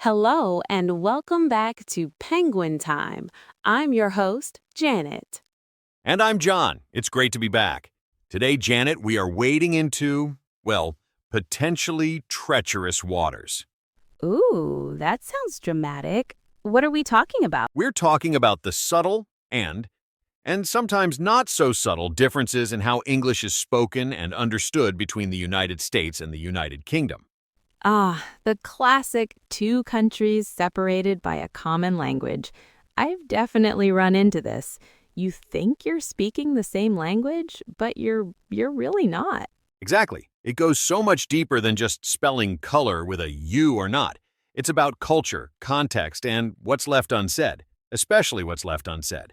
Hello and welcome back to Penguin Time. I'm your host, Janet. And I'm John. It's great to be back. Today, Janet, we are wading into, well, potentially treacherous waters. Ooh, that sounds dramatic. What are we talking about? We're talking about the subtle and sometimes not so subtle differences in how English is spoken and understood between the United States and the United Kingdom. The classic two countries separated by a common language. I've definitely run into this. You think you're speaking the same language, but you're really not. Exactly. It goes so much deeper than just spelling color with a U or not. It's about culture, context, and what's left unsaid, especially what's left unsaid.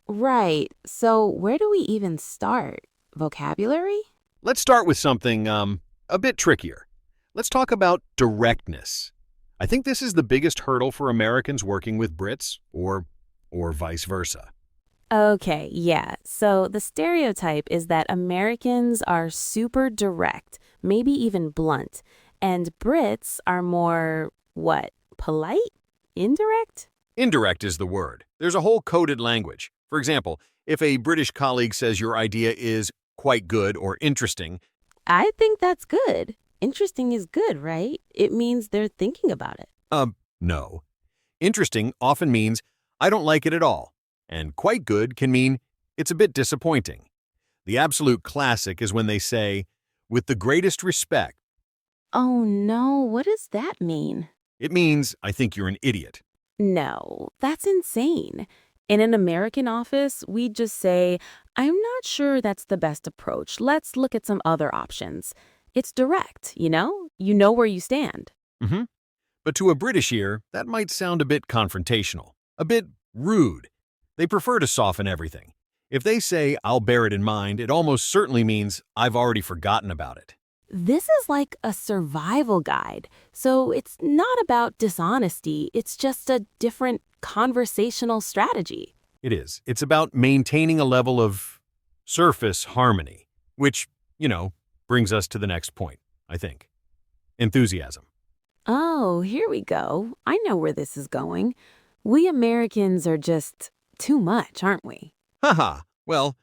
Right. So, where do we even start? Vocabulary? Let's start with something a bit trickier. Let's talk about directness. I think this is the biggest hurdle for Americans working with Brits or vice versa. Okay, yeah. So the stereotype is that Americans are super direct, maybe even blunt, and Brits are more, what, polite? Indirect? Indirect is the word. There's a whole coded language. For example, if a British colleague says your idea is quite good or interesting, I think that's good. Interesting is good, right? It means they're thinking about it. no. Interesting often means I don't like it at all, and quite good can mean it's a bit disappointing. The absolute classic is when they say, with the greatest respect. Oh no, what does that mean? It means I think you're an idiot. No, that's insane. In an American office, we'd just say, I'm not sure that's the best approach. Let's look at some other options. It's direct, you know? You know where you stand. hmm But to a British ear, that might sound a bit confrontational, a bit rude. They prefer to soften everything. If they say, I'll bear it in mind, it almost certainly means I've already forgotten about it. This is like a survival guide. So it's not about dishonesty, it's just a different conversational strategy. It is. It's about maintaining a level of surface harmony, which, brings us to the next point, I think. Enthusiasm. Oh, here we go. I know where this is going. We Americans are just too much, aren't we? Haha. Well,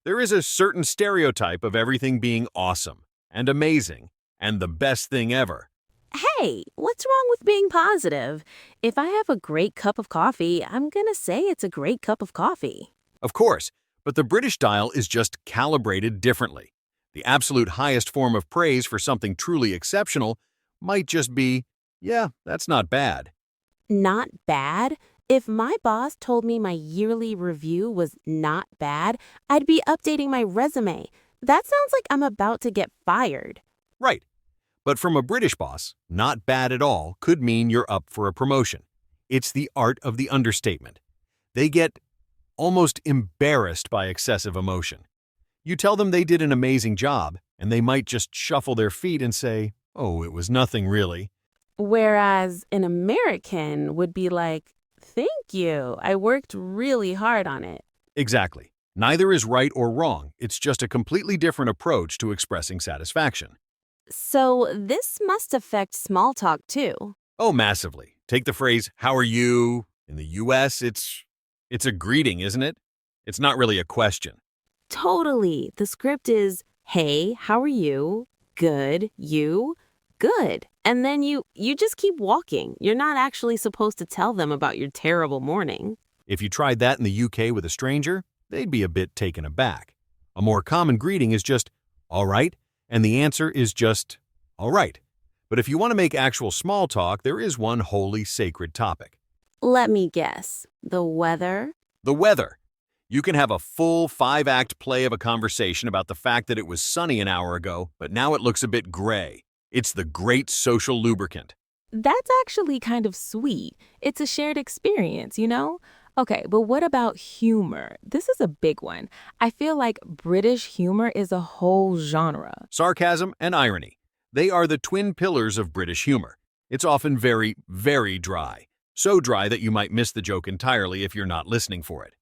there is a certain stereotype of everything being awesome and amazing and the best thing ever. Hey, what's wrong with being positive? If I have a great cup of coffee, I'm gonna say it's a great cup of coffee. Of course, but the British dial is just calibrated differently. The absolute highest form of praise for something truly exceptional might just be, yeah, that's not bad. Not bad? If my boss told me my yearly review was not bad, I'd be updating my resume. That sounds like I'm about to get fired. Right. But from a British boss, not bad at all could mean you're up for a promotion. It's the art of the understatement. They get almost embarrassed by excessive emotion. You tell them they did an amazing job, and they might just shuffle their feet and say, oh, it was nothing really. Whereas an American would be like, thank you, I worked really hard on it. Exactly. Neither is right or wrong. It's just a completely different approach to expressing satisfaction. So this must affect small talk too. Oh, massively. Take the phrase, how are you? In the US, it's a greeting, isn't it? It's not really a question. Totally. The script is, hey, how are you? Good. You? Good. And then you just keep walking. You're not actually supposed to tell them about your terrible morning. If you tried that in the UK with a stranger, they'd be a bit taken aback. A more common greeting is just, all right, and the answer is just, all right. But if you want to make actual small talk, there is one wholly sacred topic. Let me guess. The weather? The weather. You can have a full 5-act play of a conversation about the fact that it was sunny an hour ago, but now it looks a bit gray. It's the great social lubricant. That's actually kind of sweet. It's a shared experience, you know? Okay, but what about humor? This is a big one. I feel like British humor is a whole genre. Sarcasm and irony. They are the twin pillars of British humor. It's often very, very dry. So dry that you might miss the joke entirely if you're not listening for it.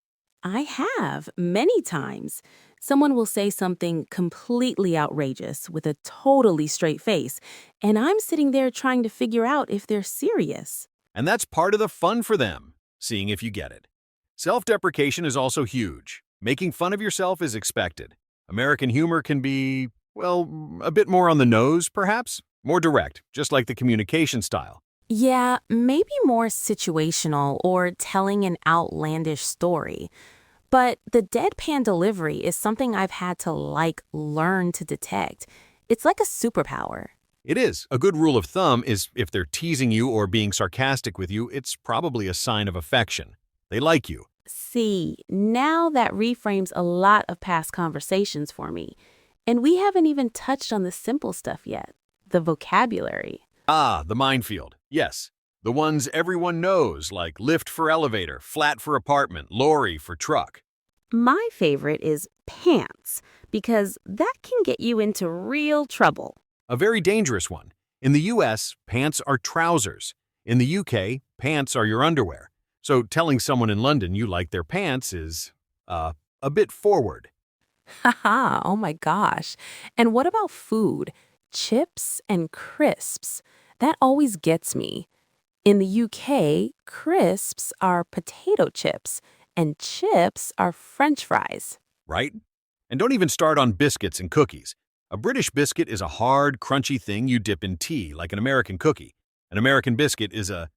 I have, many times. Someone will say something completely outrageous with a totally straight face, and I'm sitting there trying to figure out if they're serious. And that's part of the fun for them, seeing if you get it. Self-deprecation is also huge. Making fun of yourself is expected. American humor can be, well, a bit more on the nose, perhaps? More direct, just like the communication style. Yeah, maybe more situational or telling an outlandish story. But the deadpan delivery is something I've had to learn to detect. It's like a superpower. It is. A good rule of thumb is if they're teasing you or being sarcastic with you, it's probably a sign of affection. They like you. See, now that reframes a lot of past conversations for me. And we haven't even touched on the simple stuff yet, the vocabulary. Ah, the minefield. Yes. The ones everyone knows, like lift for elevator, flat for apartment, lorry for truck. My favorite is pants, because that can get you into real trouble. A very dangerous one. In the US, pants are trousers. In the UK, pants are your underwear. So telling someone in London you like their pants is, a bit forward. Haha, oh my gosh. And what about food? Chips and crisps. That always gets me. In the UK, crisps are potato chips, and chips are French fries. Right? And don't even start on biscuits and cookies. A British biscuit is a hard, crunchy thing you dip in tea, like an American cookie. An American biscuit is a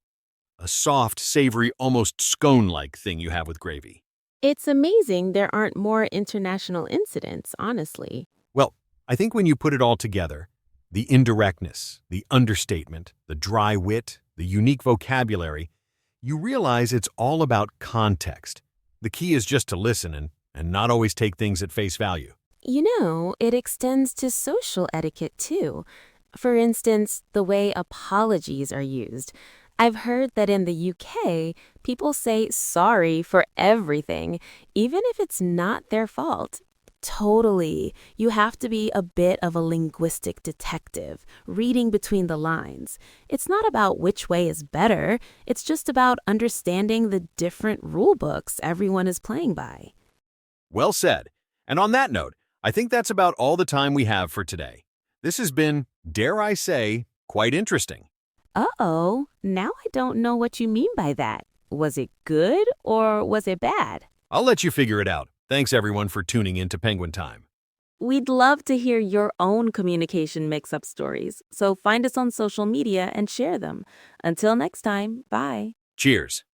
soft, savory, almost scone-like thing you have with gravy. It's amazing there aren't more international incidents, honestly. Well, I think when you put it all together, the indirectness, the understatement, the dry wit, the unique vocabulary, you realize it's all about context. The key is just to listen and not always take things at face value. You know, it extends to social etiquette too. For instance, the way apologies are used. I've heard that in the UK, people say sorry for everything, even if it's not their fault. Totally. You have to be a bit of a linguistic detective, reading between the lines. It's not about which way is better, it's just about understanding the different rule books everyone is playing by. Well said. And on that note, I think that's about all the time we have for today. This has been, dare I say, quite interesting. Uh-oh, now I don't know what you mean by that. Was it good or was it bad? I'll let you figure it out. Thanks everyone for tuning in to Penguin Time. We'd love to hear your own communication mix-up stories, so find us on social media and share them. Until next time, bye. Cheers.